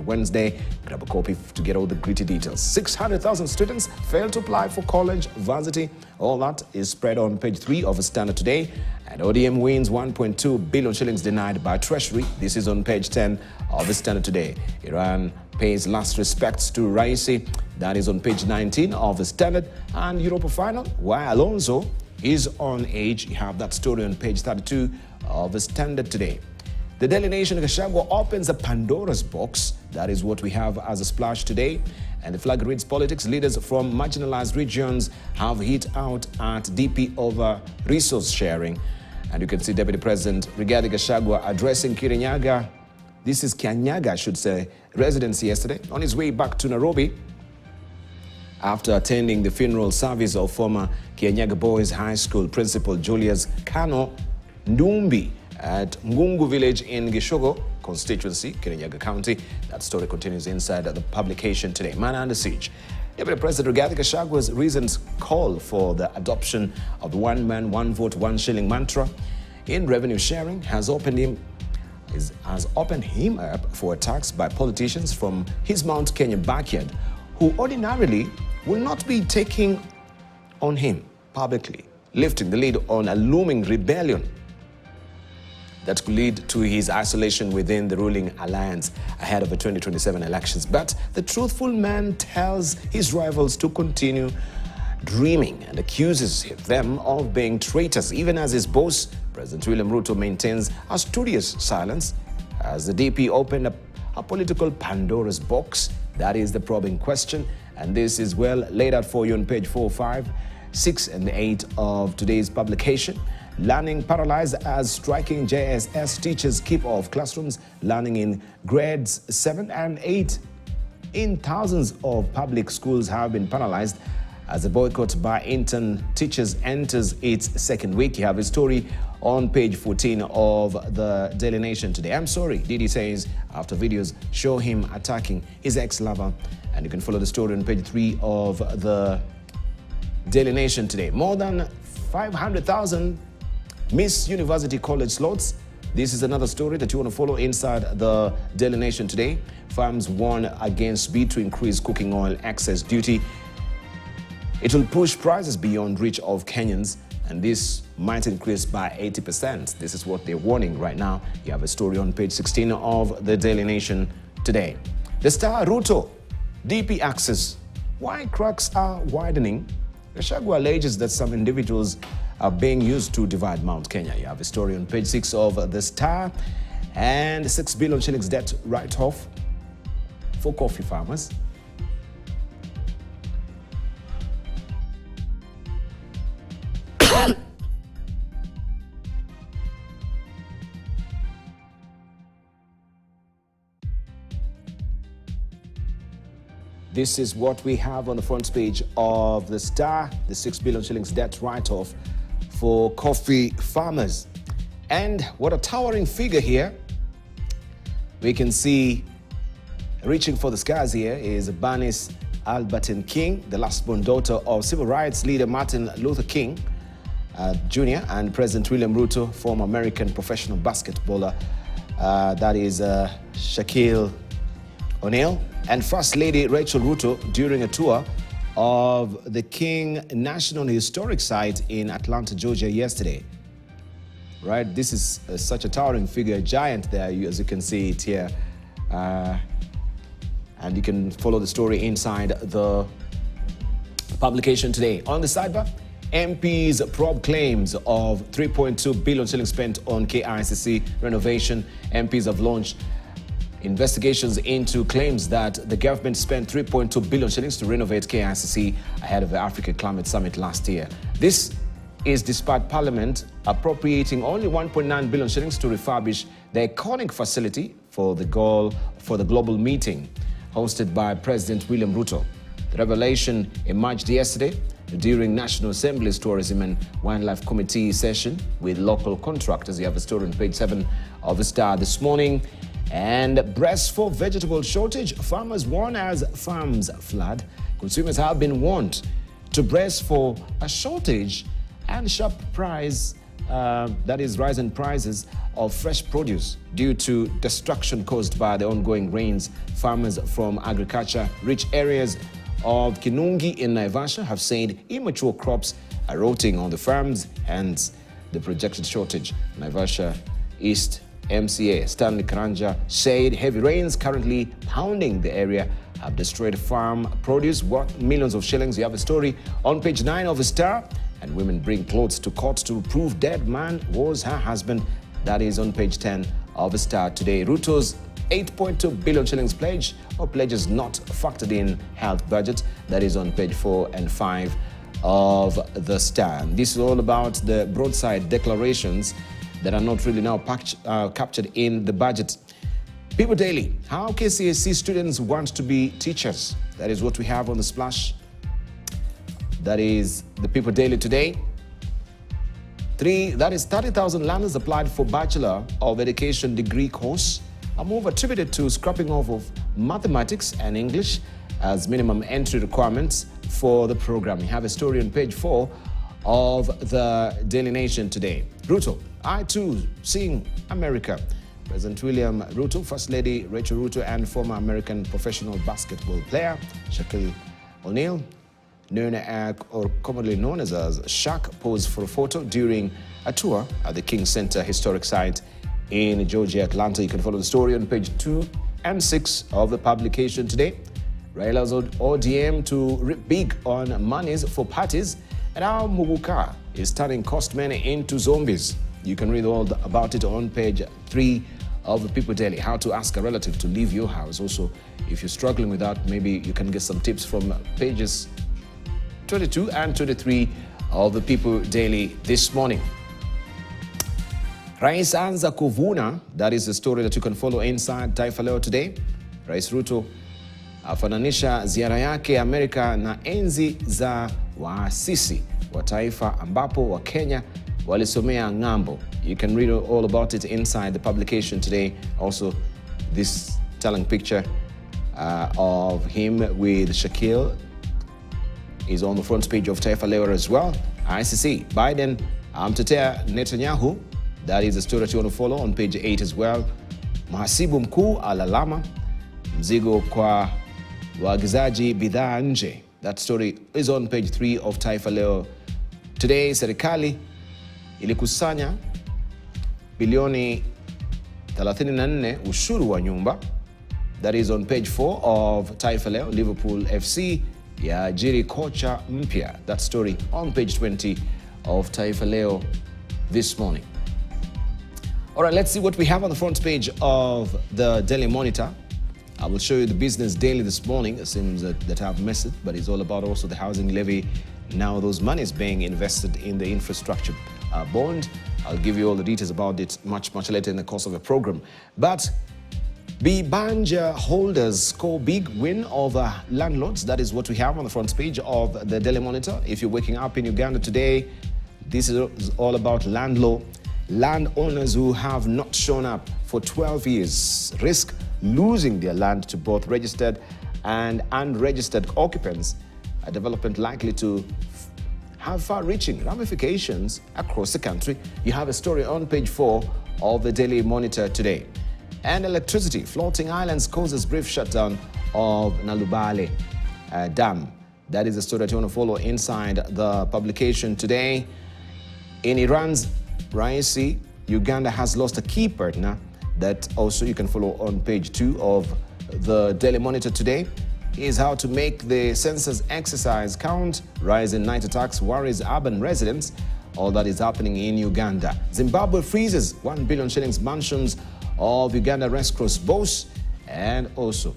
Wednesday. Grab a copy to get all the gritty details. 600,000 students failed to apply for college, varsity. All that is spread on page 3 of the Standard today. And ODM wins 1.2 billion shillings denied by Treasury. This is on page 10 of the Standard today. Iran pays last respects to Raisi. That is on page 19 of the Standard. And Europa final, why Alonso is on age. You have that story on page 32 of the Standard today. The Daily Nation, Gachagua opens a Pandora's box. That is what we have as a splash today. And the flag reads, politics leaders from marginalized regions have hit out at DP over resource sharing. And you can see Deputy President Rigathi Gachagua addressing Kirinyaga. This is Kianyaga, I should say, residence yesterday on his way back to Nairobi after attending the funeral service of former Kianyaga Boys High School Principal Julius Kano Ndumbi at Ngungu Village in Gishogo constituency, Kirinyaga County. That story continues inside the publication today. Man under siege. Deputy President Rigathi Gachagua's recent call for the adoption of the one man, one vote, one shilling mantra in revenue sharing has opened him up for attacks by politicians from his Mount Kenya backyard who ordinarily will not be taking on him publicly, lifting the lid on a looming rebellion that could lead to his isolation within the ruling alliance ahead of the 2027 elections. But the truthful man tells his rivals to continue dreaming and accuses them of being traitors, even as his boss, President William Ruto, maintains a studious silence as the DP opened a political Pandora's box. That is the probing question, and this is well laid out for you on page 4, 5, 6, and 8 of today's publication. Learning paralyzed as striking JSS teachers keep off classrooms. Learning in grades 7 and 8 in thousands of public schools have been paralyzed as a boycott by intern teachers enters its second week. You have a story on page 14 of the Daily Nation today. I'm sorry, Didi says after videos show him attacking his ex-lover. And you can follow the story on page 3 of the Daily Nation today. More than 500,000 Miss University College slots. This is another story that you want to follow inside the Daily Nation today. Farms warn against bid to increase cooking oil excess duty. It will push prices beyond reach of Kenyans, and this might increase by 80%. This is what they're warning right now. You have a story on page 16 of the Daily Nation today. The Star, Ruto, DP access. Why cracks are widening? Gachagua alleges that some individuals are being used to divide Mount Kenya. You have a story on page 6 of the Star. And 6 billion shillings debt write-off for coffee farmers. This is what we have on the front page of the Star, the 6 billion shillings debt write-off for coffee farmers. And what a towering figure here. We can see reaching for the skies here is Bernice Albertine King, the last-born daughter of civil rights leader Martin Luther King Jr. and President William Ruto, former American professional basketballer, that is Shaquille O'Neal, and First Lady Rachel Ruto during a tour of the King National Historic Site in Atlanta, Georgia yesterday. Right, this is such a towering figure, a giant there, as you can see it here. And you can follow the story inside the publication today. On the sidebar, MPs probe claims of 3.2 billion shillings spent on KICC renovation. MPs have launched investigations into claims that the government spent 3.2 billion shillings to renovate KICC ahead of the Africa Climate Summit last year. This is despite Parliament appropriating only 1.9 billion shillings to refurbish the iconic facility for the global meeting hosted by President William Ruto. The revelation emerged yesterday during National Assembly's Tourism and Wildlife Committee session with local contractors. You have a story on page 7 of the Star this morning. And brace for vegetable shortage. Farmers warn as farms flood. Consumers have been warned to brace for a shortage and sharp price that is rise in prices of fresh produce due to destruction caused by the ongoing rains. Farmers from agriculture-rich areas of Kinungi in Naivasha have said immature crops are rotting on the farms, hence the projected shortage. Naivasha East MCA Stanley Karanja said heavy rains currently pounding the area have destroyed farm produce worth millions of shillings. You have a story on page 9 of the Star. And women bring clothes to court to prove dead man was her husband. That is on page 10 of the Star today. Ruto's 8.2 billion shillings pledge or pledges not factored in health budget. That is on page 4 and 5 of the Star. And this is all about the broadside declarations that are not really now captured in the budget. People Daily, how KCSE students want to be teachers. That is what we have on the splash. That is the People Daily today. 30,000 learners applied for Bachelor of Education degree course. A move attributed to scrapping off of mathematics and English as minimum entry requirements for the program. We have a story on page 4 of the Daily Nation today. Ruto, I too seeing America. President William Ruto, First Lady Rachel Ruto, and former American professional basketball player Shaquille O'Neal, or commonly known as Shaq, posed for a photo during a tour at the King Center historic site in Georgia, Atlanta. You can follow the story on page 2 and 6 of the publication today. Raila's ODM to rip big on monies for parties, and how Muguka is turning cost men into zombies. You can read all about it on page 3 of the People Daily. How to ask a relative to leave your house. Also, if you're struggling with that, maybe you can get some tips from pages 22 and 23 of the People Daily this morning. Rais anza kuvuna, that is the story that you can follow inside Taifa Leo today. Rais Ruto afananisha ziara yake Amerika na enzi za waasisi wa taifa ambapo wa Kenya walisomea ng'ambo. You can read all about it inside the publication today. Also, this telling picture of him with Shaquille is on the front page of Taifa Leo as well. ICC, Biden amtetea Netanyahu. That is the story that you want to follow on page 8 as well. Mhasibu mkuu alalama mzigo kwa waagizaji bidhaa nje. That story is on page 3 of Taifa Leo today. Serikali ilikusanya bilioni 34 ushuru wa nyumba. That is on page 4 of Taifa Leo. Liverpool FC ya jiri kocha mpya. That story on page 20 of Taifa Leo this morning. All right, let's see what we have on the front page of the Daily Monitor. I will show you the Business Daily this morning. It seems that I've missed it, but it's all about also the housing levy. Now those monies being invested in the infrastructure bond. I'll give you all the details about it much later in the course of the program. But Banja holders score big win over landlords. That is what we have on the front page of the Daily Monitor. If you're waking up in Uganda today, this is all about landowners who have not shown up for 12 years risk losing their land to both registered and unregistered occupants, a development likely to have far-reaching ramifications across the country. You have a story on page 4 of the Daily Monitor today. And electricity, floating islands causes brief shutdown of Nalubale Dam. That is the story that you want to follow inside the publication today. In Iran's Raisi, Uganda has lost a key partner. That also you can follow on page 2 of the Daily Monitor today. Is how to make the census exercise count. Rise in night attacks worries urban residents. All that is happening in Uganda. Zimbabwe freezes 1 billion shillings mansions of Uganda Red Cross boss. And also,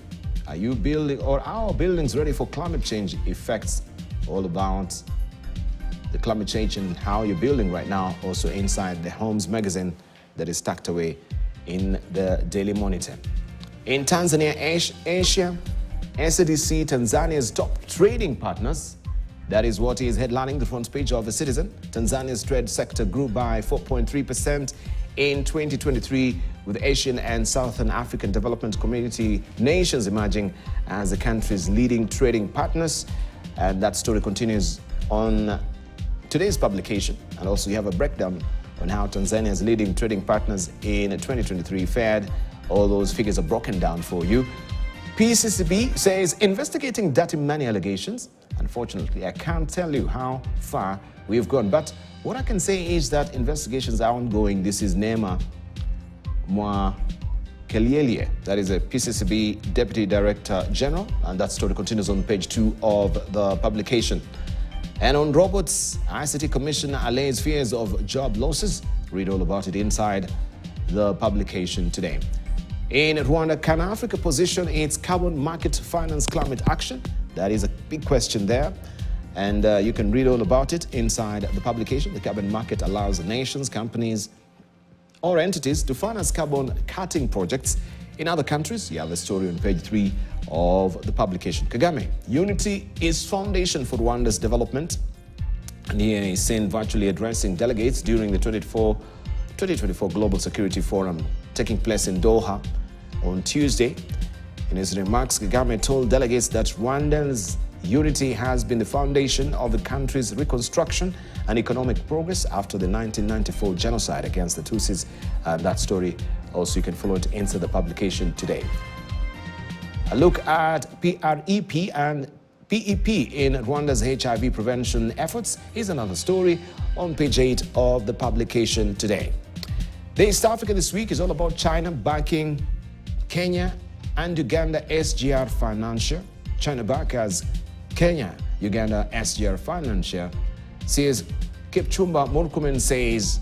are you building or our buildings ready for climate change effects? All about the climate change and how you're building right now, also inside the Homes magazine that is tucked away in the Daily Monitor. In Tanzania, Asia, SADC, Tanzania's top trading partners. That is what is headlining the front page of the Citizen. Tanzania's trade sector grew by 4.3% in 2023, with Asian and Southern African Development Community nations emerging as the country's leading trading partners. And that story continues on today's publication. And also you have a breakdown on how Tanzania's leading trading partners in 2023 fared. All those figures are broken down for you. PCCB says investigating dirty money allegations. Unfortunately, I can't tell you how far we've gone, but what I can say is that investigations are ongoing. This is Nema Mwakeliele, that is a PCCB Deputy Director General, and that story continues on page 2 of the publication. And on robots, ICT Commissioner allays fears of job losses. Read all about it inside the publication today. In Rwanda, can Africa position its carbon market finance climate action? That is a big question there. And you can read all about it inside the publication. The carbon market allows nations, companies, or entities to finance carbon cutting projects in other countries. You have the story on page 3 of the publication. Kagame, unity is foundation for Rwanda's development. And here he's seen virtually addressing delegates during the 2024 Global Security Forum taking place in Doha on Tuesday. In his remarks, Kagame told delegates that Rwanda's unity has been the foundation of the country's reconstruction and economic progress after the 1994 genocide against the Tutsis. And that story also you can follow it inside the publication today. A look at PrEP and PEP in Rwanda's HIV prevention efforts is another story on page 8 of the publication today. The East Africa this week is all about China backing Kenya and Uganda SGR Financial. China back as Kenya, Uganda SGR Financial. Says Kipchumba Murkomen says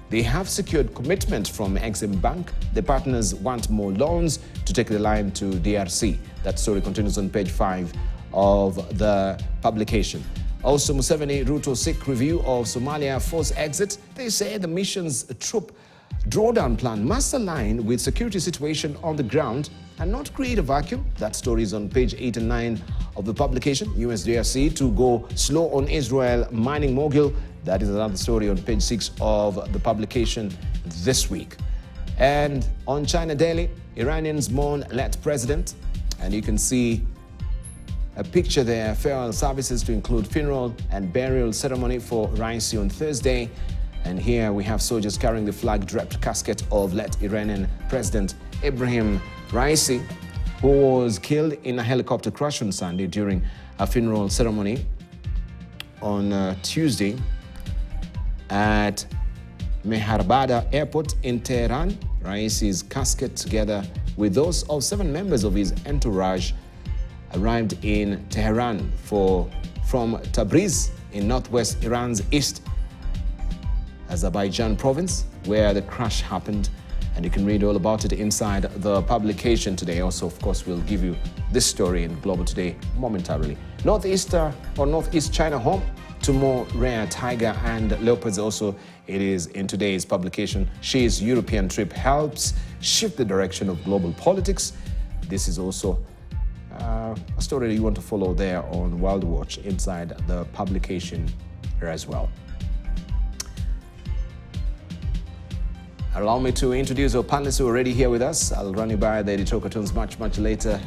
they have secured commitment from Exim Bank. The partners want more loans to take the line to DRC. That story continues on page 5 of the publication. Also, Museveni Ruto seek review of Somalia force exit. They say the mission's troop drawdown plan must align with security situation on the ground and not create a vacuum. That story is on page 8 and 9 of the publication. USDRC to go slow on Israel mining mogul. That is another story on page 6 of the publication this week. And on China Daily, Iranians mourn late president. And you can see a picture there, farewell services to include funeral and burial ceremony for Raisi on Thursday. And here we have soldiers carrying the flag-draped casket of late Iranian President Ibrahim Raisi, who was killed in a helicopter crash on Sunday during a funeral ceremony on Tuesday at Mehrabad Airport in Tehran. Raisi's casket, together with those of 7 members of his entourage, arrived in Tehran from Tabriz in northwest Iran's East Azerbaijan province, where the crash happened. And you can read all about it inside the publication today. Also, of course, we'll give you this story in Global Today momentarily. Northeast China home to more rare tiger and leopards. Also, it is in today's publication. Xi's European trip helps shift the direction of global politics. This is also a story you want to follow there on World Watch inside the publication here as well. Allow me to introduce our panelists who are already here with us. I'll run you by the editorial cartoons much later.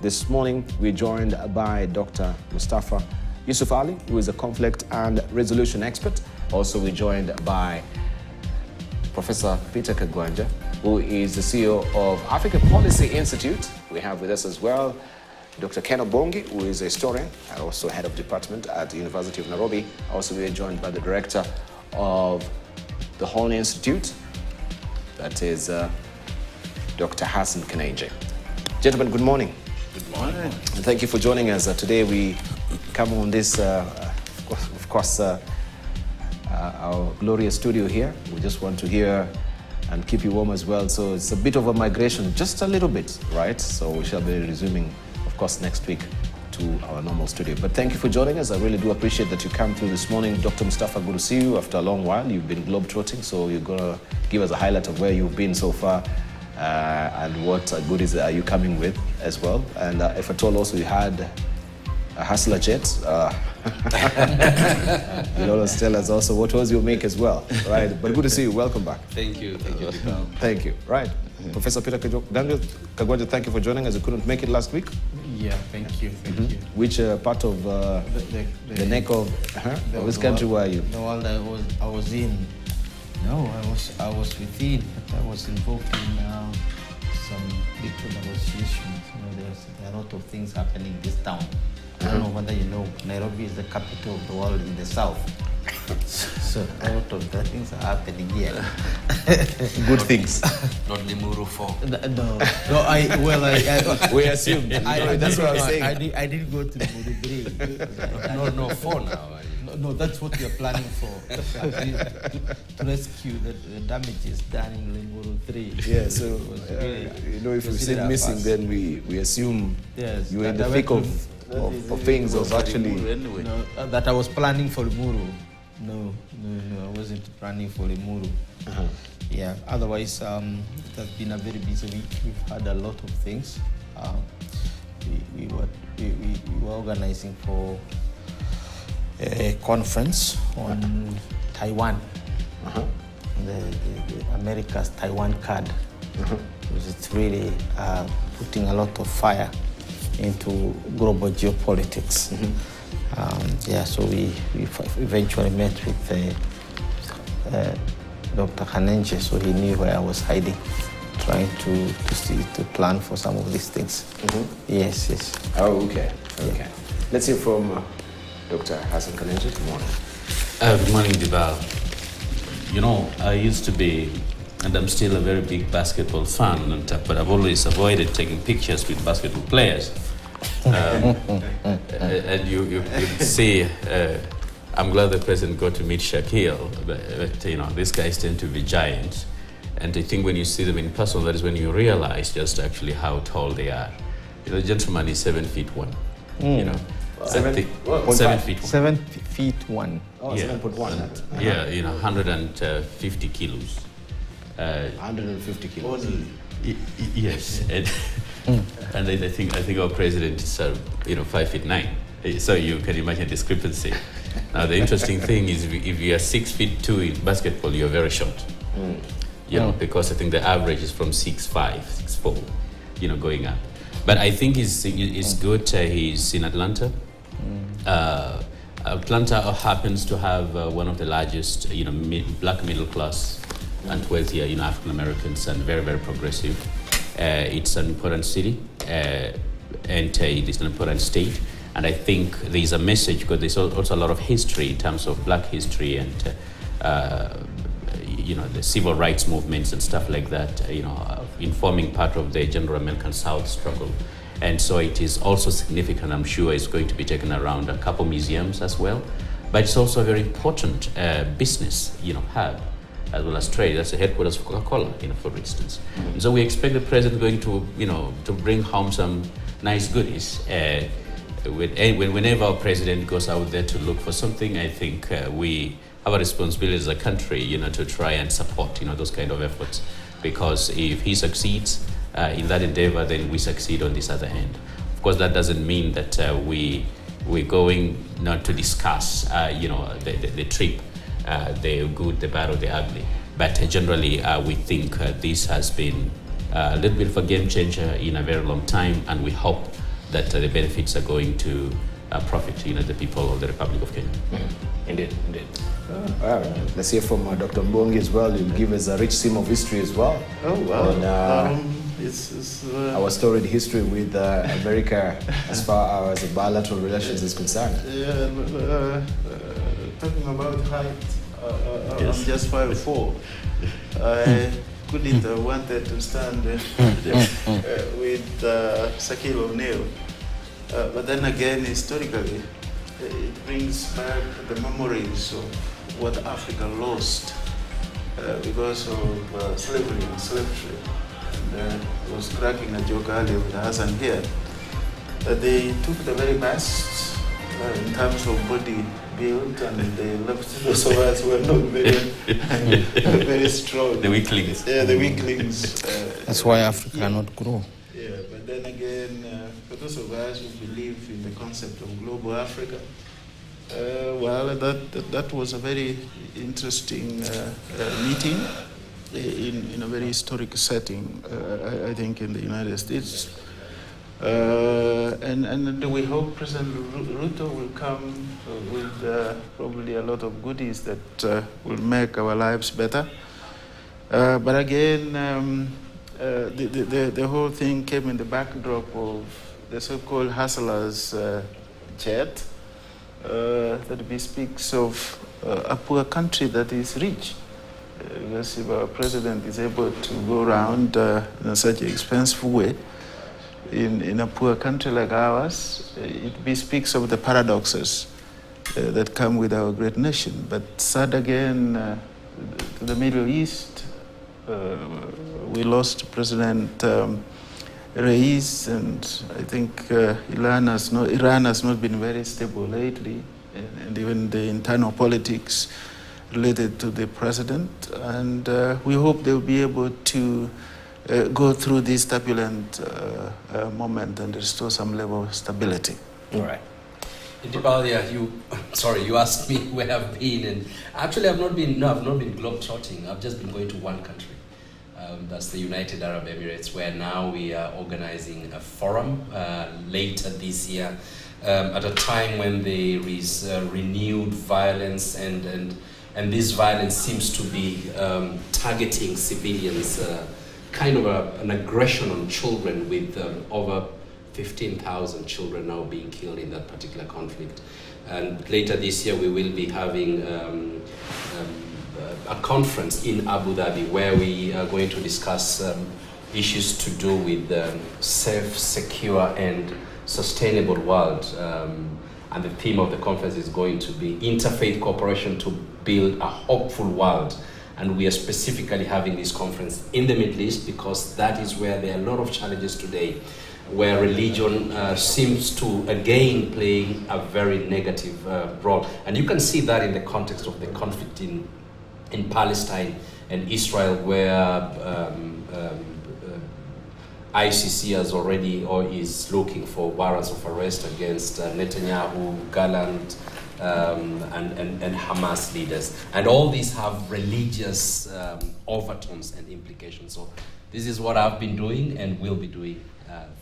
This morning, we're joined by Dr. Mustafa Yusuf Ali, who is a conflict and resolution expert. Also, we're joined by Professor Peter Kagwanja, who is the CEO of Africa Policy Institute. We have with us as well Dr. Ken Obongi, who is a historian and also head of department at the University of Nairobi. Also, we are joined by the director of the Horn Institute, that is Dr. Hassan Kaneje. Gentlemen, good morning. Good morning. And thank you for joining us. Today we come on this, of course, our glorious studio here. We just want to hear and keep you warm as well. So it's a bit of a migration, just a little bit, right? So we shall be resuming, of course, next week to our normal studio. But thank you for joining us. I really do appreciate that you come through this morning. Dr. Mustafa, good to see you after a long while. You've been globetrotting, so you're going to give us a highlight of where you've been so far and what goodies are you coming with as well. And if at all also you had a hustler jet, you'll always tell us also what was your make as well, right? But good to see you. Welcome back. Thank you. Thank you. Thank you. Right. Professor Peter Kagwanja, thank you for joining us. You couldn't make it last week. Yeah, thank you. Thank you. Which part of the neck of which country were you? The one that I was in No, I was within, but I was involved in some little negotiations. You know, there are a lot of things happening in this town. I don't know whether you know, Nairobi is the capital of the world in the south. So a lot of the things are happening here. Good things. Not Limuru 4. No, We assumed. That's what I was saying. I didn't go to Limuru 3. No, 4 now. No, that's what we are planning for. To rescue the damages done in Limuru 3. Yeah, so really, if we say missing, then we assume yes, you were in the thick of things of actually. Anyway. No, that I was planning for Limuru. No, I wasn't planning for Limuru. Yeah, otherwise, it has been a very busy week. We've had a lot of things. We were organizing for a conference on Taiwan, the America's Taiwan card, which is really putting a lot of fire into global geopolitics. So we eventually met with Dr. Kanenje, so he knew where I was hiding, trying to plan for some of these things. Yes. Oh, okay. Let's hear from Dr. Hassan Kanenje. Good morning. Good morning, Dibal. You know, I used to be, and I'm still a very big basketball fan, but I've always avoided taking pictures with basketball players. And you see, I'm glad the president got to meet Shaquille, but these guys tend to be giants. And I think when you see them in person, that is when you realize just actually how tall they are. The gentleman is 7 feet 1. 7 feet 1. 7 feet 1. Oh, Yeah. 7.1. Yeah, 150 kilos. 150 kilos. Yes, and I think our president is 5'9". So you can imagine the discrepancy. Now the interesting thing is if you are 6'2" in basketball, you're very short. Because I think the average is from 6'5", 6'4", going up. But I think it's good. He's in Atlanta. Atlanta happens to have one of the largest, black middle class and wealthier, African Americans, and very, very progressive. It's an important city, and it is an important state. And I think there's a message, because there's also a lot of history in terms of black history and, the civil rights movements and stuff like that, informing part of the general American South struggle. And so it is also significant. I'm sure it's going to be taken around a couple museums as well. But it's also a very important business, hub, as well as trade. That's the headquarters of Coca-Cola, for instance. And so we expect the president going to, to bring home some nice goodies. Whenever our president goes out there to look for something, I think we have a responsibility as a country, to try and support, those kind of efforts. Because if he succeeds in that endeavor, then we succeed on this other end. Of course, that doesn't mean that we're going not to discuss, the trip, the good, the bad, or the ugly. But generally, we think this has been a little bit of a game changer in a very long time, and we hope that the benefits are going to profit, the people of the Republic of Kenya. Indeed. Let's hear from Dr. Mbongi as well. You'll give us a rich seam of history as well. Oh, wow. On, our storied history with America as far as bilateral relations is concerned. Talking about height, Yes. I'm just 5'4". I couldn't have wanted to stand with Shaquille O'Neal. But then again, historically, it brings back the memories of what Africa lost because of slavery and slave trade. And I was cracking a joke earlier with Hassan here that they took the very best in terms of body build, and they left those of us who were not very strong. The weaklings. Yeah, the weaklings. That's why Africa cannot grow. Yeah, but then again, for those of us who believe in the concept of global Africa, that was a very interesting meeting in a very historic setting, I think, in the United States. and we hope President Ruto will come with probably a lot of goodies that will make our lives better. But again, the whole thing came in the backdrop of the so-called hustlers jet that bespeaks of a poor country that is rich. Because if our president is able to go around in such an expensive way in a poor country like ours, it bespeaks of the paradoxes that come with our great nation. But sad again, to the Middle East, we lost President Rais, and I think Iran has not been very stable lately, and even the internal politics related to the president. And we hope they'll be able to go through this turbulent moment and restore some level of stability. All right. Dipalia, you asked me where I've been, and actually I've not been globetrotting. I've just been going to one country. That's the United Arab Emirates, where now we are organizing a forum later this year, at a time when there is renewed violence, and this violence seems to be targeting civilians, kind of an aggression on children, with over 15,000 children now being killed in that particular conflict. And later this year we will be having a conference in Abu Dhabi where we are going to discuss issues to do with safe, secure and sustainable world. And the theme of the conference is going to be interfaith cooperation to build a hopeful world. And we are specifically having this conference in the Middle East because that is where there are a lot of challenges today, where religion seems to again playing a very negative role. And you can see that in the context of the conflict in Palestine and Israel, where ICC has already or is looking for warrants of arrest against Netanyahu, Gallant, and Hamas leaders. And all these have religious overtones and implications. So this is what I've been doing and will be doing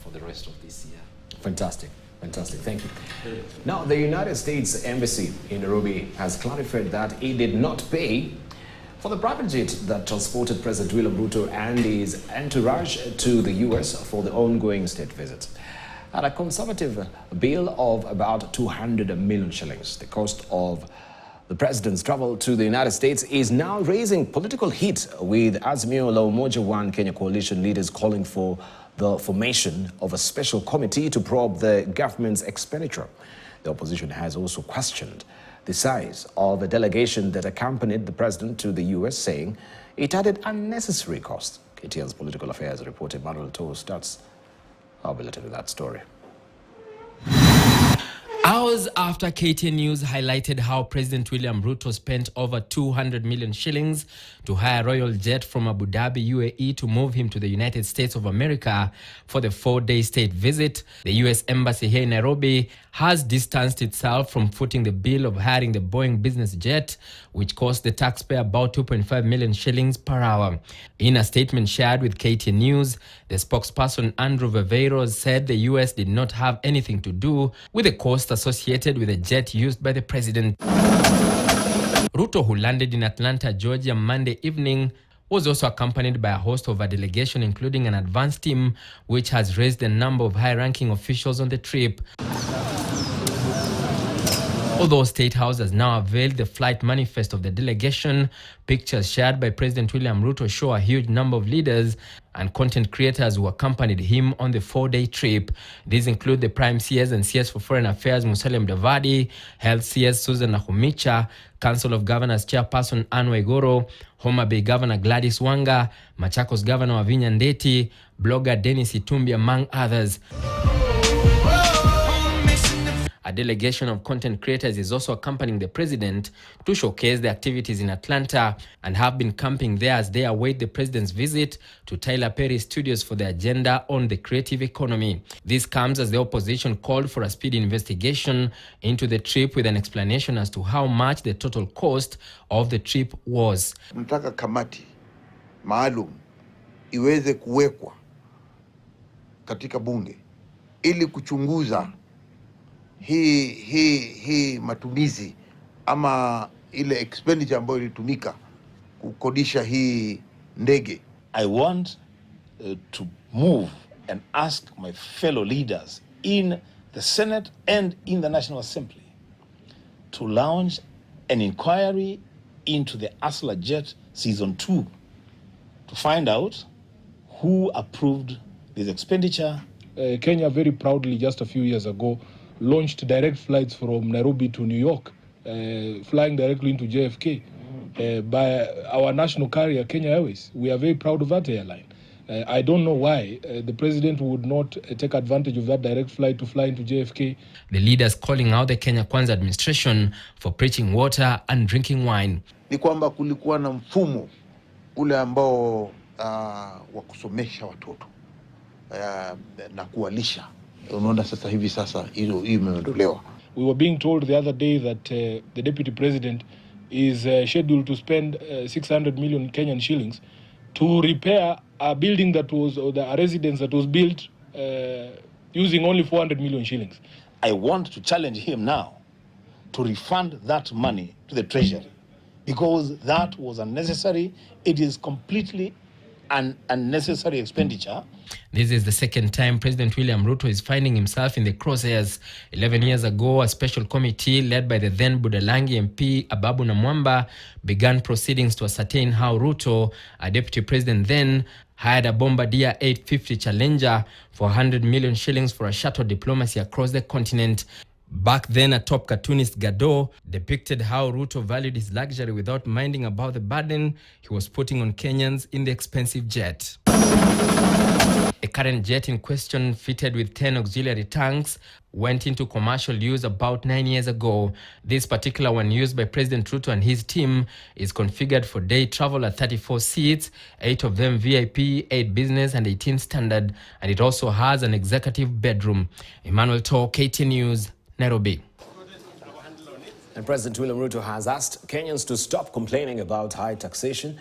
for the rest of this year. Fantastic. Fantastic. Thank you. Now, the United States Embassy in Nairobi has clarified that it did not pay for the private jet that transported President William Ruto and his entourage to the U.S. for the ongoing state visit. At a conservative bill of about 200 million shillings, the cost of the president's travel to the United States is now raising political heat, with Azimio la Umoja One Kenya coalition leaders calling for the formation of a special committee to probe the government's expenditure. The opposition has also questioned the size of a delegation that accompanied the president to the U.S., saying it added unnecessary costs. KTN's political affairs reporter Manuel Toh starts our bulletin with that story. Hours after KTN News highlighted how President William Ruto spent over 200 million shillings to hire a royal jet from Abu Dhabi, UAE, to move him to the United States of America for the 4-day state visit, the U.S. Embassy here in Nairobi has distanced itself from footing the bill of hiring the Boeing business jet, which cost the taxpayer about 2.5 million shillings per hour. In a statement shared with KTN News, the spokesperson Andrew Viveiros said the U.S. did not have anything to do with the cost associated with the jet used by the president. Ruto, who landed in Atlanta, Georgia Monday evening, was also accompanied by a host of a delegation, including an advance team, which has raised the number of high-ranking officials on the trip. Although State House has now unveiled the flight manifest of the delegation, pictures shared by President William Ruto show a huge number of leaders and content creators who accompanied him on the 4-day trip. These include the Prime CS and CS for Foreign Affairs Musalia Mudavadi, Health CS Susan Nakhumicha, Council of Governors Chairperson Anne Waiguru, Homa Bay Governor Gladys Wanga, Machakos Governor Wavinya Ndeti, blogger Dennis Itumbi, among others. A delegation of content creators is also accompanying the president to showcase the activities in Atlanta and have been camping there as they await the president's visit to Tyler Perry Studios for the agenda on the creative economy. This comes as the opposition called for a speedy investigation into the trip with an explanation as to how much the total cost of the trip was. Tunataka kamati maalum iweze kuwekwa katika bunge ili kuchunguza hii matumizi ama ile expenditure ambayo ilitumika kukodisha hii ndege. I want to move and ask my fellow leaders in the Senate and in the National Assembly to launch an inquiry into the Asla Jet Season 2 to find out who approved this expenditure. Kenya very proudly just a few years ago launched direct flights from Nairobi to New York, flying directly into JFK by our national carrier, Kenya Airways. We are very proud of that airline. I don't know why the president would not take advantage of that direct flight to fly into JFK. The leaders calling out the Kenya Kwanza administration for preaching water and drinking wine. Ni kwamba kulikuwa na mfumo ule ambao wa kusomesha watoto na kuwalisha. Unaona sasa hivi hilo imeondolewa. We were being told the other day that the deputy president is scheduled to spend 600 million Kenyan shillings to repair a building that was, or a residence that was built using only 400 million shillings. I want to challenge him now to refund that money to the treasury because that was unnecessary. It is completely an unnecessary expenditure. This is the second time President William Ruto is finding himself in the crosshairs. 11 years ago, a special committee led by the then Budalangi MP Ababu Namwamba began proceedings to ascertain how Ruto, a deputy president then, hired a Bombardier 850 Challenger for 100 million shillings for a shuttle diplomacy across the continent. Back then, a top cartoonist, Gado, depicted how Ruto valued his luxury without minding about the burden he was putting on Kenyans in the expensive jet. A current jet in question, fitted with 10 auxiliary tanks, went into commercial use about 9 years ago. This particular one, used by President Ruto and his team, is configured for day travel at 34 seats, 8 of them VIP, 8 business and 18 standard, and it also has an executive bedroom. Emmanuel Toh, KTN News, Nairobi. And President William Ruto has asked Kenyans to stop complaining about high taxation,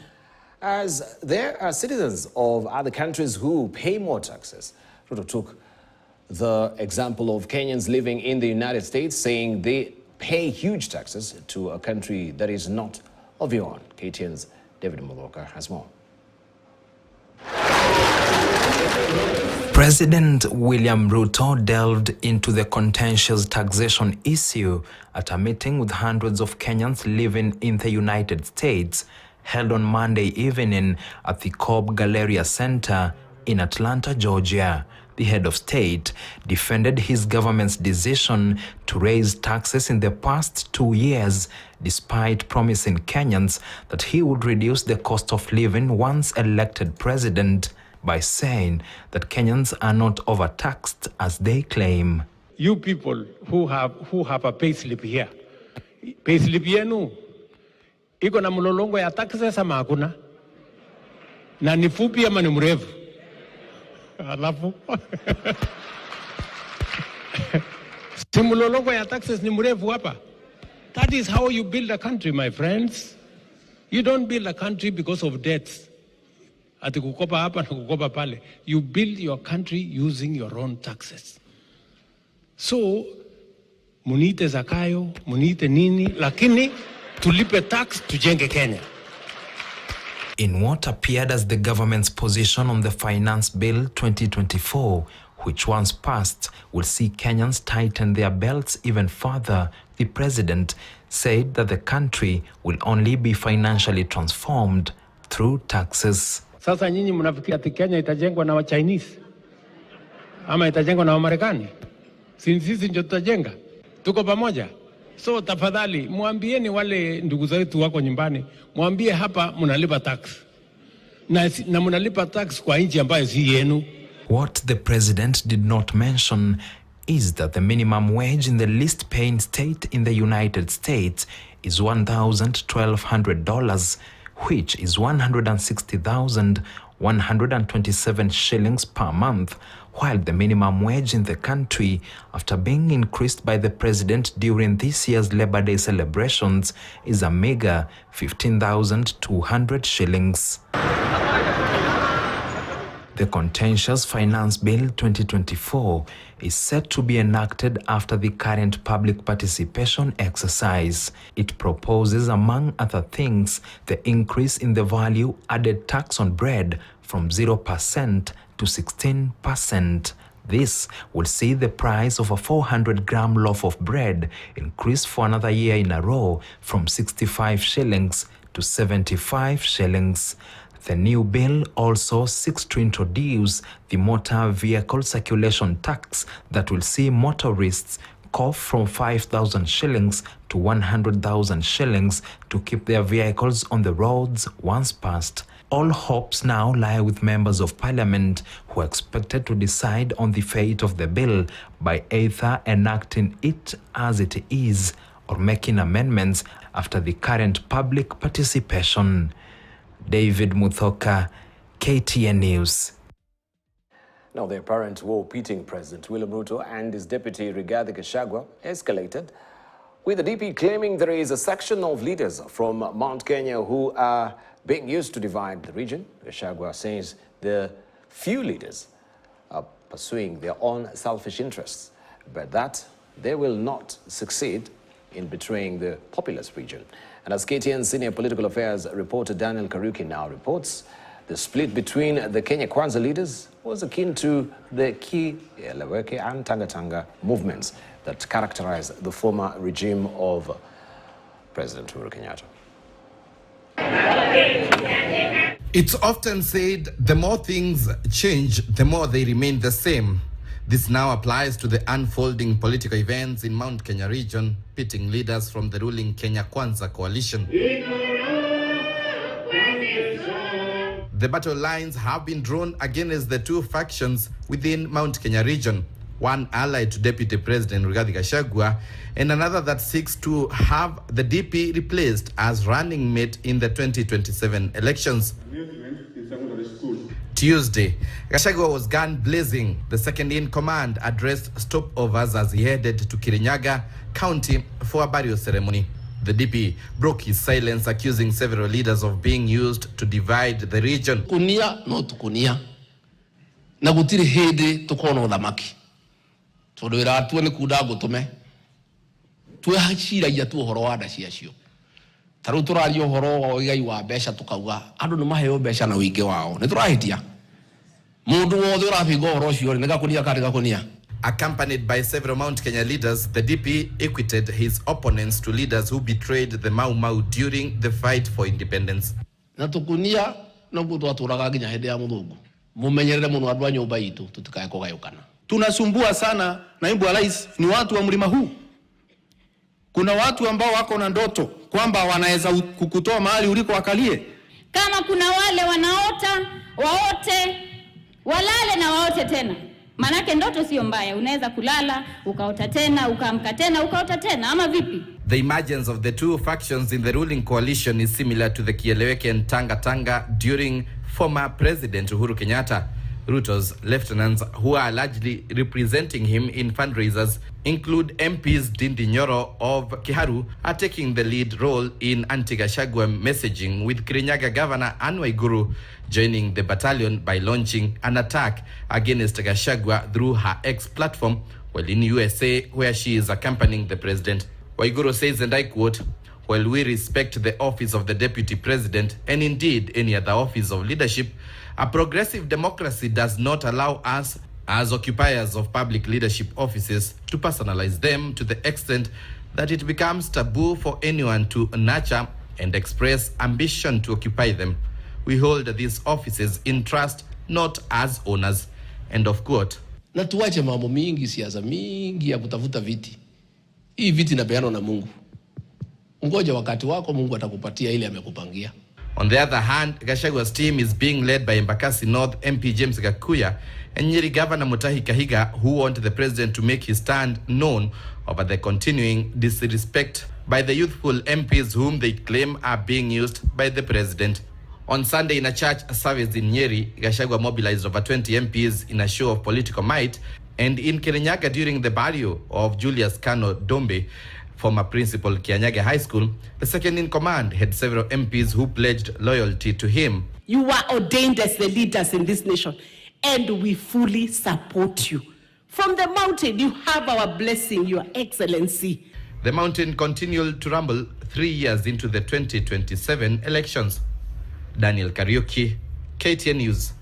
as there are citizens of other countries who pay more taxes. Ruto took the example of Kenyans living in the United States, saying they pay huge taxes to a country that is not of your own. KTN's David Moloka has more. President William Ruto delved into the contentious taxation issue at a meeting with hundreds of Kenyans living in the United States, held on Monday evening at the Cobb Galleria Center in Atlanta, Georgia. The head of state defended his government's decision to raise taxes in the past 2 years, despite promising Kenyans that he would reduce the cost of living once elected president, by saying that Kenyans are not overtaxed as they claim. You people who have a payslip here, payslip yenu iko na mlolongo ya taxes ama hakuna? Na ni fupi ama ni mrefu? Alafu si mlolongo ya taxes ni mrefu hapa. That is how you build a country, my friends. You don't build a country because of debts. Ati kukopa hapa na kukopa pale. You build your country using your own taxes. So, munite zakayo, munite nini, lakini tulipe tax tujenge Kenya. In what appeared as the government's position on the Finance Bill 2024, which once passed will see Kenyans tighten their belts even further, the president said that the country will only be financially transformed through taxes. Sasa nyinyi mnafikiri ati Kenya itajengwa na wa Chinese ama itajengwa na wa Marekani? Sisi ndio tutajenga. Tuko pamoja. So tafadhali mwambieni wale ndugu zetu wako nyumbani, mwambie hapa mnalipa tax. Na mnalipa tax kwa nchi ambayo si yenu. What the president did not mention is that the minimum wage in the least paying state in the United States is $1,200, which is 160,127 shillings per month, while the minimum wage in the country, after being increased by the president during this year's Labor Day celebrations, is a meager 15,200 shillings. The contentious Finance Bill 2024 is set to be enacted after the current public participation exercise. It proposes, among other things, the increase in the value-added tax on bread from 0% to 16%. This will see the price of a 400-gram loaf of bread increase for another year in a row from 65 shillings to 75 shillings. The new bill also seeks to introduce the motor vehicle circulation tax that will see motorists off from 5,000 shillings to 100,000 shillings to keep their vehicles on the roads once passed. All hopes now lie with members of parliament who are expected to decide on the fate of the bill by either enacting it as it is or making amendments after the current public participation. David Muthoka, KTN News. Now, the apparent war pitting President William Ruto and his deputy Rigathi Gachagua escalated, with the DP claiming there is a section of leaders from Mount Kenya who are being used to divide the region. Gachagua says the few leaders are pursuing their own selfish interests, but that they will not succeed in betraying the populous region. And as KTN senior political affairs reporter Daniel Karuki now reports, the split between the Kenya Kwanza leaders was akin to the Ki, Eleweke and Tanga movements that characterized the former regime of President Uhuru Kenyatta. It's often said the more things change, the more they remain the same. This now applies to the unfolding political events in Mount Kenya region, pitting leaders from the ruling Kenya Kwanza coalition. The battle lines have been drawn against the two factions within Mount Kenya region, one allied to Deputy President Rigathi Gachagua and another that seeks to have the DP replaced as running mate in the 2027 elections. Tuesday, Gachagua was gun blazing. The second-in-command addressed stopovers as he headed to Kirinyaga County for a burial ceremony. The DP broke his silence, accusing several leaders of being used to divide the region. Kunia no tukunia. Na gutiri hede tukono thamaki. Tondwira atwe ni kuda gutume. Twe hachira ya tu horo wa ndacia cio. Taru turario horo wa igai wa besha tukauga andu ni maheo besha na wingi wao. Ni turahitia. Mundu wothe urabingo horo cio ni gakunia kari gakunia. Accompanied by several Mount Kenya leaders, the DP equated his opponents to leaders who betrayed the Mau Mau during the fight for independence. Na tukunia no gutu aturaga nginya hende ya muthungu. Mumenyerere muno andu a nyumba itu tutikae kugayukana. Tunasumbua sana, naibu wa rais, ni watu wa mlima huu. Kuna watu ambao wako na ndoto kwamba wanaweza kukutoa mahali uliko wakalie. Kama kuna wale wanaota waote, walale na waote tena. Manake ndoto sio mbaya, unaweza kulala, ukaota tena, ukaamka tena, ukaota tena, ama vipi? The emergence of the two factions in the ruling coalition is similar to the Kieleweke and Tanga during former President Uhuru Kenyatta. Ruto's lieutenants, who are largely representing him in fundraisers, include MPs Dindi Nyoro of Kiharu, are taking the lead role in anti-Gachagua messaging, with Kirinyaga Governor Anne Waiguru joining the battalion by launching an attack against Gachagua through her X platform, while in USA, where she is accompanying the president. Waiguru says, and I quote, "While we respect the office of the deputy president, and indeed any other office of leadership, a progressive democracy does not allow us, as occupiers of public leadership offices, to personalize them to the extent that it becomes taboo for anyone to nurture and express ambition to occupy them. We hold these offices in trust, not as owners." End of quote. Na tuache mambo mingi, siasa mingi ya kutafuta viti. Hii viti napeana na Mungu. Ngoja wakati wako Mungu atakupatia ile amekupangia. On the other hand, Gachagua's team is being led by Embakasi North MP James Gakuya and Nyeri Governor Mutahi Kahiga, who want the president to make his stand known over the continuing disrespect by the youthful MPs whom they claim are being used by the president. On Sunday, in a church service in Nyeri, Gachagua mobilized over 20 MPs in a show of political might, and in Kirinyaga during the burial of Julius Kano Dombe, former principal Kianyaga High School, the second-in-command had several MPs who pledged loyalty to him. You were ordained as the leaders in this nation, and we fully support you. From the mountain, you have our blessing, Your Excellency. The mountain continued to rumble 3 years into the 2027 elections. Daniel Kariuki, KTN News.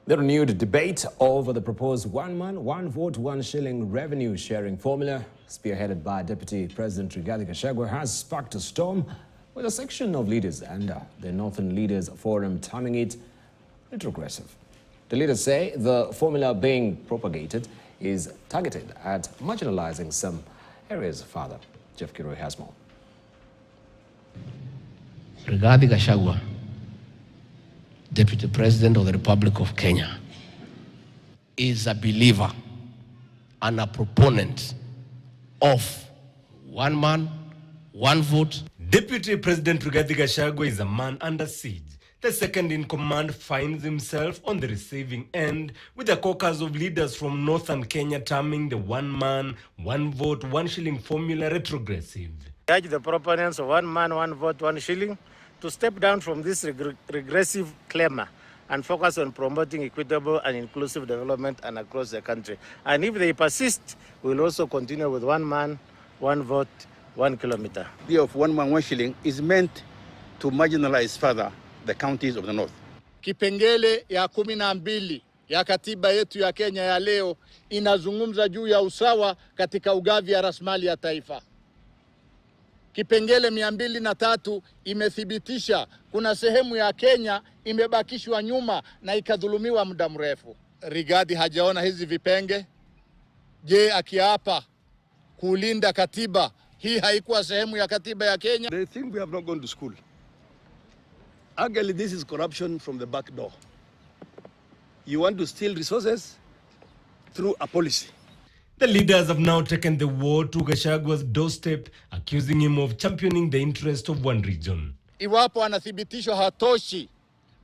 The renewed debate over the proposed one man, one vote, one shilling revenue sharing formula, spearheaded by Deputy President Rigathi Gachagua, has sparked a storm with a section of leaders and the Northern Leaders Forum terming it retrogressive. The leaders say the formula being propagated is targeted at marginalizing some areas further. Jeff Kiroi has more. Rigathi Gachagua, Deputy President of the Republic of Kenya, is a believer and a proponent of one man, one vote. Deputy President Rigathi Gachagua is a man under siege. The second in command finds himself on the receiving end, with a caucus of leaders from northern Kenya terming the one man, one vote, one shilling formula retrogressive. I urge the proponents of one man, one vote, one shilling to step down from this regressive clamor and focus on promoting equitable and inclusive development and across the country. And if they persist, we'll also continue with one man, one vote, 1 kilometer. The idea of one man, one shilling is meant to marginalize further the counties of the north. Kipengele ya 12 ya katiba yetu ya Kenya ya leo inazungumza juu ya usawa katika ugavi ya rasilimali ya taifa. Kipengele 203 imethibitisha kuna sehemu ya Kenya imebakishwa nyuma na ikadhulumiwa muda mrefu. Rigathi hajaona hizi vipenge. Je, akiapa kulinda katiba, hii haikuwa sehemu ya katiba ya Kenya? They think we have not gone to school. Actually, this is corruption from the back door. You want to steal resources through a policy. The leaders have now taken the war to Gachagua's doorstep, accusing him of championing the interest of one region. Iwapo anathibitishwa hatoshi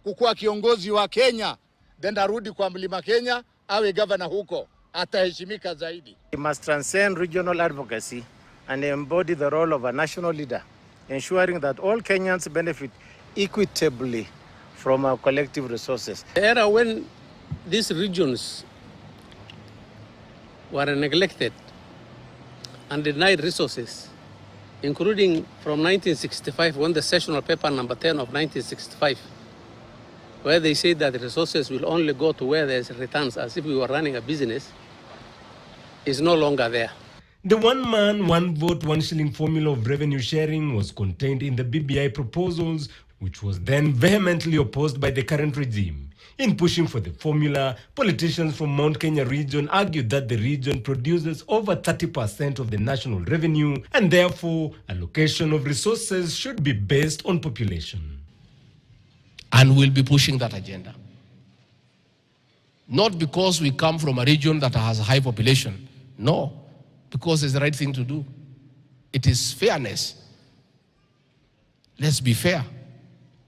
kukuwa kiongozi wa Kenya, then arudi kwa Mlima Kenya, awe governor huko, ataheshimika zaidi. We must transcend regional advocacy and embody the role of a national leader, ensuring that all Kenyans benefit equitably from our collective resources. The era when these regions were neglected and denied resources, including from 1965, when the sessional paper number 10 of 1965, where they said that the resources will only go to where there's returns, as if we were running a business, is no longer there. The one man, one vote, one shilling formula of revenue sharing was contained in the BBI proposals, which was then vehemently opposed by the current regime. In pushing for the formula, politicians from Mount Kenya region argued that the region produces over 30% of the national revenue, and therefore allocation of resources should be based on population. And we'll be pushing that agenda. Not because we come from a region that has a high population. No, because it's the right thing to do. It is fairness. Let's be fair.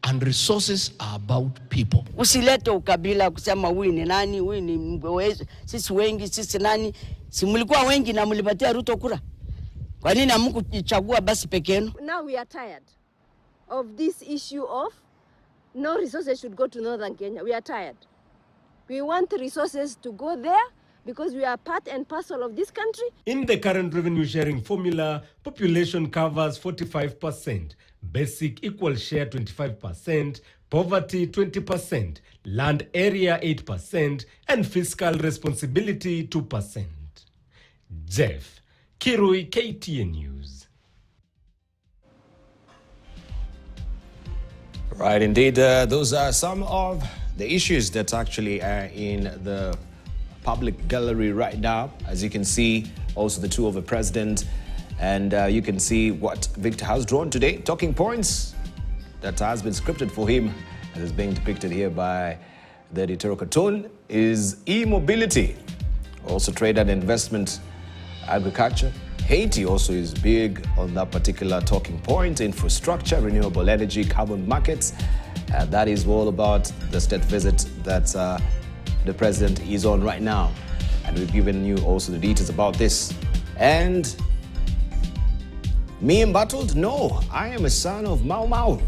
And resources are about people. Usilete ukabila kusema huyu ni nani, huyu ni mwezi, sisi wengi, sisi nani. Si mlikuwa wengi na mlipatia Ruto kura. Kwa nini hamkuchagua basi peke yenu? Now we are tired of this issue of no resources should go to northern Kenya. We are tired. We want resources to go there because we are part and parcel of this country. In the current revenue sharing formula, population covers 45%, basic equal share 25%, poverty 20%, land area 8%, and fiscal responsibility 2%. Jeff Kirui, KTN News. Right, indeed. Those are some of the issues that actually are in the public gallery right now. As you can see, also the two of the president, and you can see what Victor has drawn today. Talking points that has been scripted for him, as is being depicted here by the editorial cartoon, is e-mobility, also trade and investment, agriculture. Haiti also is big on that particular talking point, infrastructure, renewable energy, carbon markets. That is all about the state visit that the president is on right now. And we've given you also the details about this. And me embattled? No, I am a son of Mau Mau.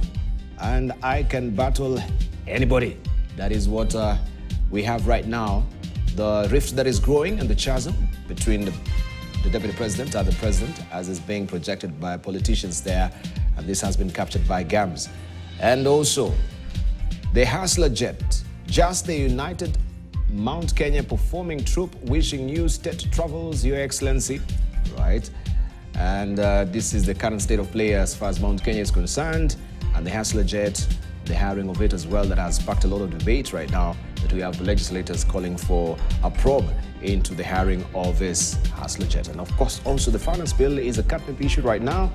And I can battle anybody. That is what we have right now the rift that is growing and the chasm between the deputy president and the president, as is being projected by politicians there, and this has been captured by GAMS. And also, the Hustler Jet, just the United Mount Kenya performing troupe wishing you state travels, Your Excellency, right? And this is the current state of play as far as Mount Kenya is concerned, and the Hustler Jet, the hiring of it as well, that has sparked a lot of debate right now, that we have legislators calling for a probe into the hiring of this Hustler Jet. And of course, also the finance bill is a cut-up issue right now,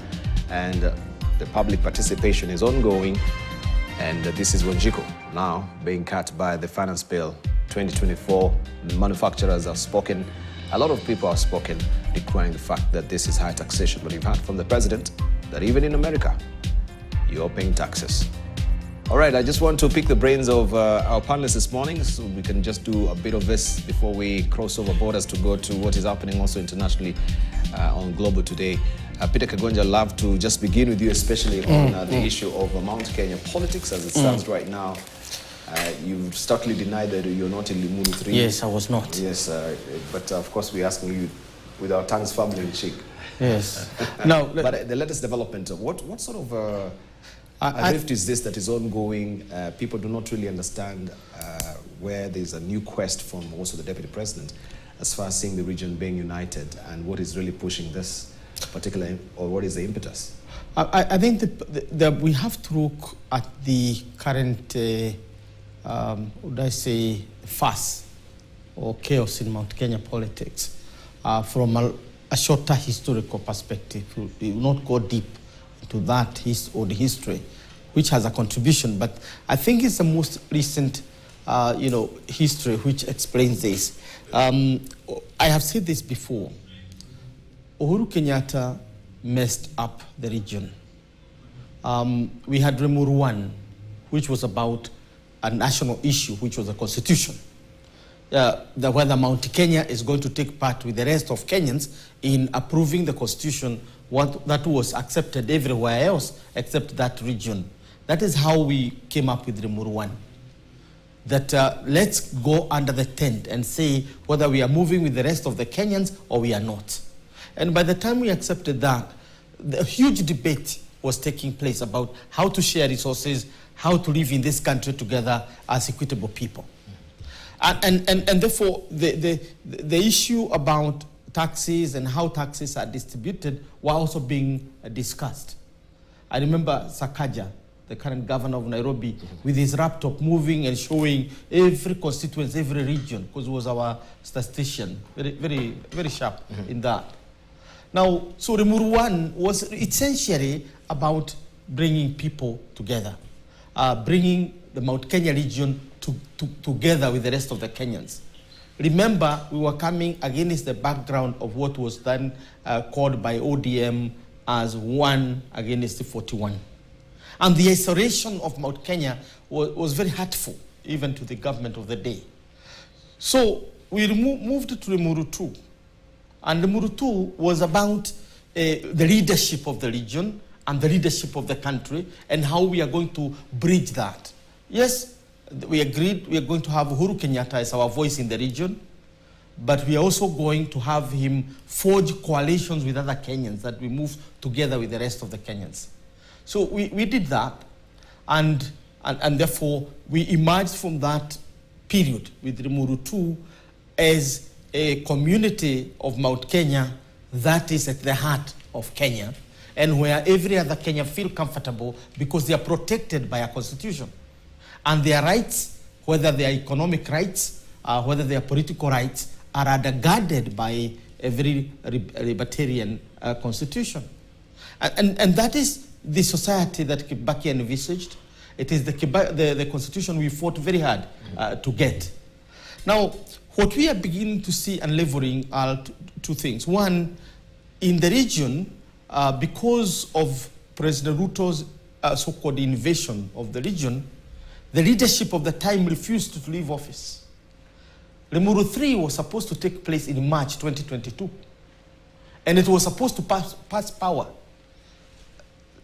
and the public participation is ongoing, and this is Wanjiko now being cut by the finance bill 2024. Manufacturers have spoken, a lot of people have spoken, decrying the fact that this is high taxation. But you've heard from the president that even in America, you're paying taxes. All right, I just want to pick the brains of our panelists this morning, so we can just do a bit of this before we cross over borders to go to what is happening also internationally on Global today. Peter Kagonja, I'd love to just begin with you, especially on the issue of Mount Kenya politics as it stands right now. You've stoutly denied that you're not in Limuru 3. Yes, I was not. Yes, but of course we're asking you with our tongues firmly in cheek. Yes. Now, but the latest development, what sort of rift is this that is ongoing? People do not really understand where there's a new quest from also the deputy president as far as seeing the region being united, and what is really pushing this particular, or what is the impetus? I think we have to look at the current, would I say, fuss or chaos in Mount Kenya politics from a shorter historical perspective. We will not go deep into that the history, which has a contribution, but I think it's the most recent, history which explains this. I have said this before. Uhuru Kenyatta messed up the region. We had Limuru 1, which was about a national issue, which was a constitution. Whether Mount Kenya is going to take part with the rest of Kenyans in approving the constitution that was accepted everywhere else except that region. That is how we came up with Limuru 1. That let's go under the tent and say whether we are moving with the rest of the Kenyans or we are not. And by the time we accepted that, the huge debate was taking place about how to share resources, how to live in this country together as equitable people. And therefore, the issue about taxes and how taxes are distributed were also being discussed. I remember Sakaja, the current governor of Nairobi, with his laptop moving and showing every constituency, every region, because it was our statistician, very, very, very sharp in that. Now, so Limuru 1 was essentially about bringing people together, bringing the Mount Kenya region together with the rest of the Kenyans. Remember, we were coming against the background of what was then called by ODM as 1 against the 41. And the isolation of Mount Kenya was very hurtful, even to the government of the day. So we moved to Limuru 2. And Limuru 2 was about the leadership of the region and the leadership of the country and how we are going to bridge that. Yes, we agreed we are going to have Uhuru Kenyatta as our voice in the region, but we are also going to have him forge coalitions with other Kenyans that we move together with the rest of the Kenyans. So we did that, and therefore we emerged from that period with Limuru 2 as a community of Mount Kenya that is at the heart of Kenya, and where every other Kenya feel comfortable because they are protected by a constitution. And their rights, whether they are economic rights, whether they are political rights, are undergirded by a very libertarian constitution. And that is the society that Kibaki envisaged. It is the constitution we fought very hard to get. Now, what we are beginning to see unleveling are two things. One, in the region, because of President Ruto's so-called invasion of the region, the leadership of the time refused to leave office. Limuru 3 was supposed to take place in March 2022, and it was supposed to pass power.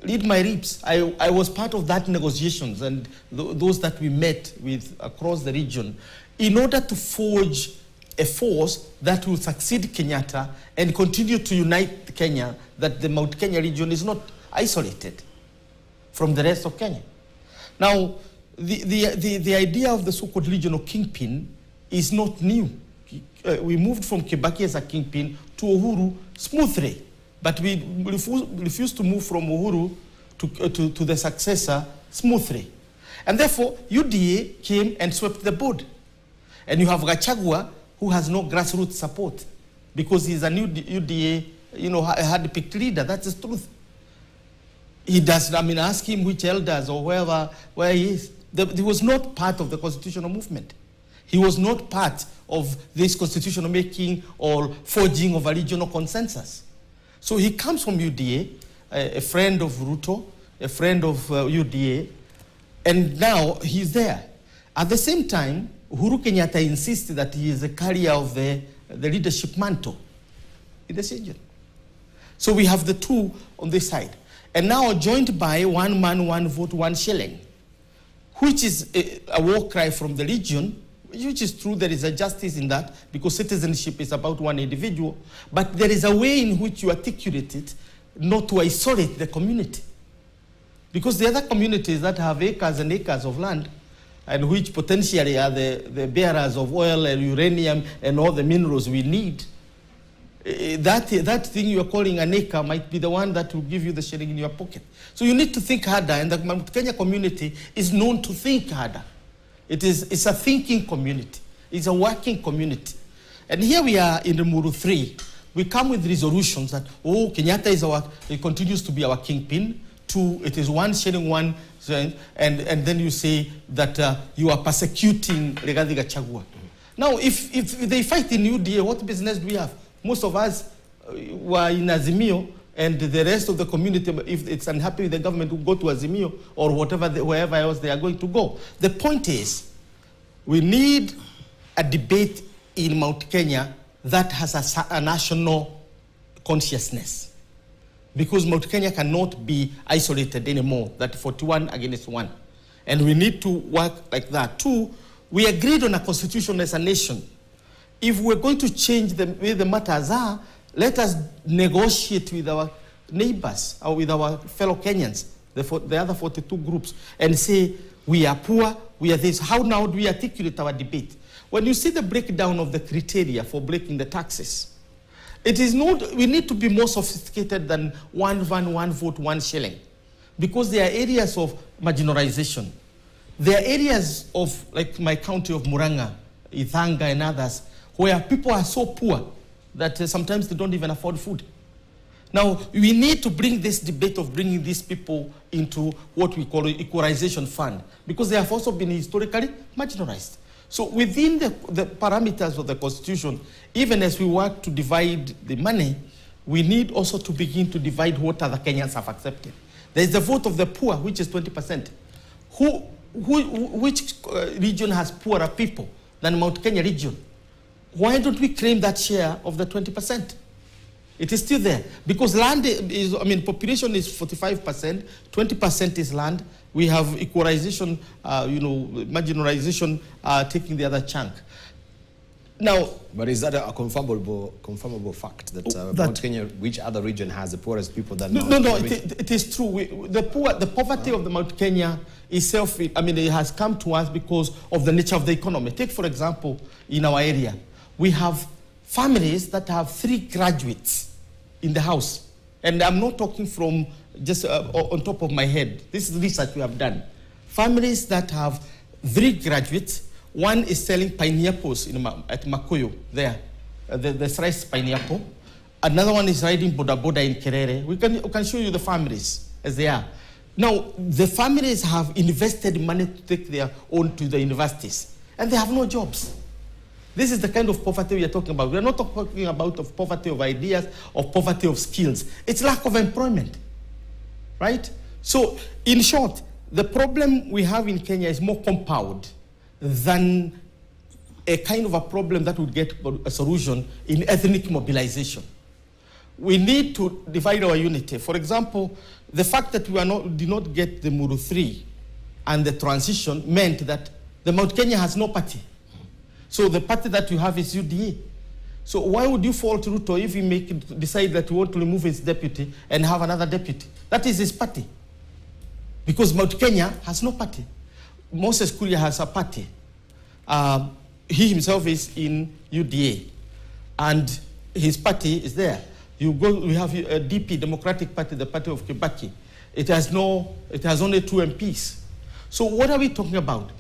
read my lips. I was part of that negotiations and those that we met with across the region in order to forge a force that will succeed Kenyatta and continue to unite Kenya, that the Mount Kenya region is not isolated from the rest of Kenya. Now, the idea of the so-called regional kingpin is not new. We moved from Kibaki as a kingpin to Uhuru smoothly, but we refused to move from Uhuru to the successor smoothly. And therefore, UDA came and swept the board. And you have Gachagua, who has no grassroots support, because he's a new UDA, a hard-picked leader. That's the truth. He does, ask him which elders or where he is. He was not part of the constitutional movement. He was not part of this constitutional making or forging of a regional consensus. So he comes from UDA, a friend of Ruto, a friend of UDA, and now he's there. At the same time, Uhuru Kenyatta insists that he is a carrier of the leadership mantle in the region. So we have the two on this side. And now joined by one man, one vote, one shilling, which is a war cry from the region, which is true. There is a justice in that, because citizenship is about one individual, but there is a way in which you articulate it, not to isolate the community. Because the other communities that have acres and acres of land, and which potentially are the bearers of oil and uranium and all the minerals we need, that thing you are calling an acre might be the one that will give you the shilling in your pocket. So you need to think harder, and the Mount Kenya community is known to think harder. It's a thinking community. It's a working community. And here we are in the Muru 3. We come with resolutions that, Kenyatta it continues to be our kingpin. 2, it is 1 shilling, 1 cent, and then you say that you are persecuting Rigathi Gachagua. Now, if they fight in UDA, what business do we have? Most of us were in Azimio, and the rest of the community, if it's unhappy with the government, will go to Azimio or wherever else they are going to go. The point is, we need a debate in Mount Kenya that has a national consciousness. Because Mount Kenya cannot be isolated anymore, that 41 against 1. And we need to work like that. 2, we agreed on a constitution as a nation. If we're going to change the way the matters are, let us negotiate with our neighbors or with our fellow Kenyans, the other 42 groups, and say, we are poor, we are this. How now do we articulate our debate? When you see the breakdown of the criteria for breaking the taxes, it is not, we need to be more sophisticated than 1 van, 1 vote, 1 shilling. Because there are areas of marginalization. There are areas of, like my county of Muranga, Ithanga and others, where people are so poor that sometimes they don't even afford food. Now, we need to bring this debate of bringing these people into what we call an equalization fund, because they have also been historically marginalized. So within the parameters of the Constitution, even as we work to divide the money, we need also to begin to divide what other Kenyans have accepted. There is the vote of the poor, which is 20%. Which region has poorer people than Mount Kenya region? Why don't we claim that share of the 20%? It is still there. Because land is, population is 45%, 20% is land. We have equalization, marginalization taking the other chunk. Now, but is that a confirmable fact that Mount Kenya, which other region has the poorest people than Mount Kenya? It is true. The poverty of the Mount Kenya itself, it has come to us because of the nature of the economy. Take, for example, in our area, we have families that have 3 graduates in the house. And I'm not talking from just on top of my head. This is research we have done. Families that have 3 graduates. One is selling pineapples at Makuyu, there, the sliced pineapple. Another one is riding boda boda in Kerere. We can show you the families as they are. Now, the families have invested money to take their own to the universities, and they have no jobs. This is the kind of poverty we are talking about. We are not talking about of poverty of ideas or poverty of skills. It's lack of employment, right? So, in short, the problem we have in Kenya is more compound than a kind of a problem that would get a solution in ethnic mobilization. we need to divide our unity. For example, the fact that we did not get the Muru 3 and the transition meant that the Mount Kenya has no party. So the party that you have is UDA. So why would you fault Ruto if he decide that he want to remove his deputy and have another deputy? That is his party. Because Mount Kenya has no party. Moses Kuria has a party. He himself is in UDA, and his party is there. We have a DP, Democratic Party, the party of Kibaki. It has only 2 MPs. So what are we talking about?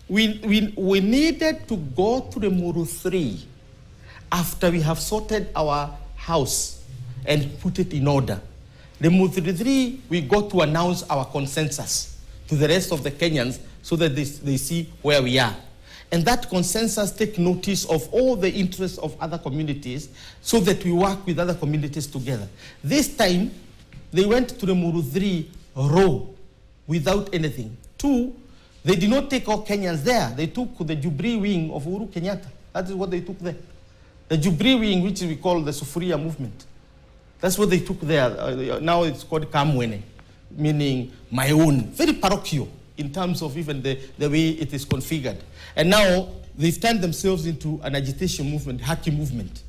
We needed to go to the Muru 3 after we have sorted our house and put it in order. The Muru 3, we got to announce our consensus to the rest of the Kenyans so that they see where we are. And that consensus take notice of all the interests of other communities so that we work with other communities together. This time, they went to the Muru 3 row without anything. 2, they did not take all Kenyans there. They took the Jubilee wing of Uhuru Kenyatta. That is what they took there. The Jubilee wing, which we call the Sufuria movement. That's what they took there. Now it's called Kamwene, meaning my own. Very parochial in terms of even the way it is configured. And now they've turned themselves into an agitation movement, Haki movement.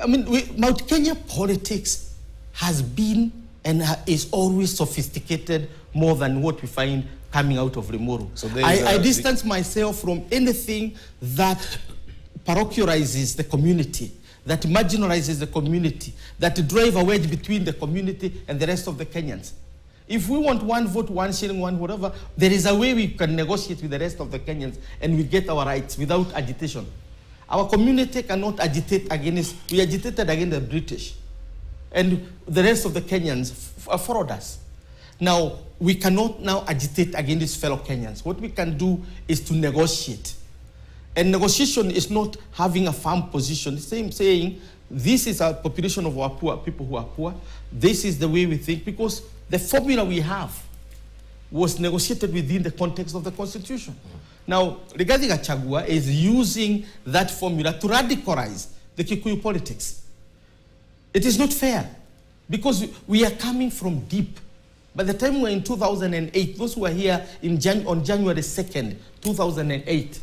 I mean, Mount Kenya politics has been and is always sophisticated more than what we find coming out of Limuru. So I distance myself from anything that parochializes the community, that marginalizes the community, that drive a wedge between the community and the rest of the Kenyans. If we want 1 vote, 1 shilling, 1 whatever, there is a way we can negotiate with the rest of the Kenyans and we get our rights without agitation. Our community cannot agitate against, we agitated against the British. And the rest of the Kenyans followed us. Now, we cannot now agitate against fellow Kenyans. What we can do is to negotiate. And negotiation is not having a firm position. It's saying, this is a population of our poor, people who are poor. This is the way we think, because the formula we have was negotiated within the context of the Constitution. Now, Rigathi Gachagua is using that formula to radicalize the Kikuyu politics. It is not fair, because we are coming from deep. By the time we're in 2008, those who were here on January 2nd, 2008,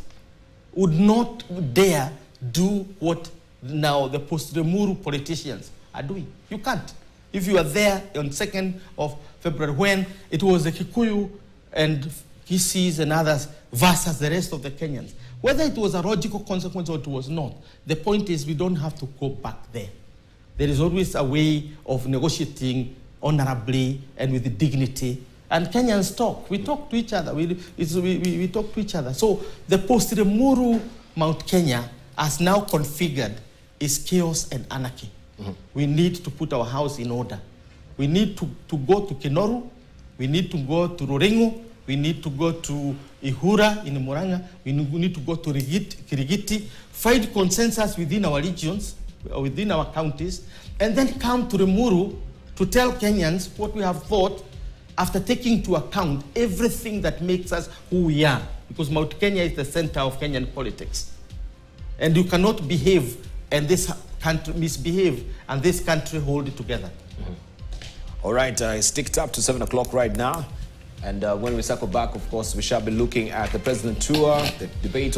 would not dare do what now the post-Limuru politicians are doing. You can't. If you are there on 2nd of February, when it was the Kikuyu and Kisis and others versus the rest of the Kenyans, whether it was a logical consequence or it was not, the point is we don't have to go back there. There is always a way of negotiating honorably and with dignity. And Kenyans talk. We talk to each other. We talk to each other. So the post-Limuru Mount Kenya, as now configured, is chaos and anarchy. We need to put our house in order. We need to go to Kinoru. We need to go to Roringo. We need to go to Ihura in Muranga. We need to go to Kirigiti, find consensus within our regions, within our counties, and then come to Limuru to tell Kenyans what we have thought after taking into account everything that makes us who we are. Because Mount Kenya is the center of Kenyan politics. And you cannot behave and this country misbehave and this country hold it together. All right, it's ticked up to 7 o'clock right now. And when we circle back, of course, we shall be looking at the president tour, the debate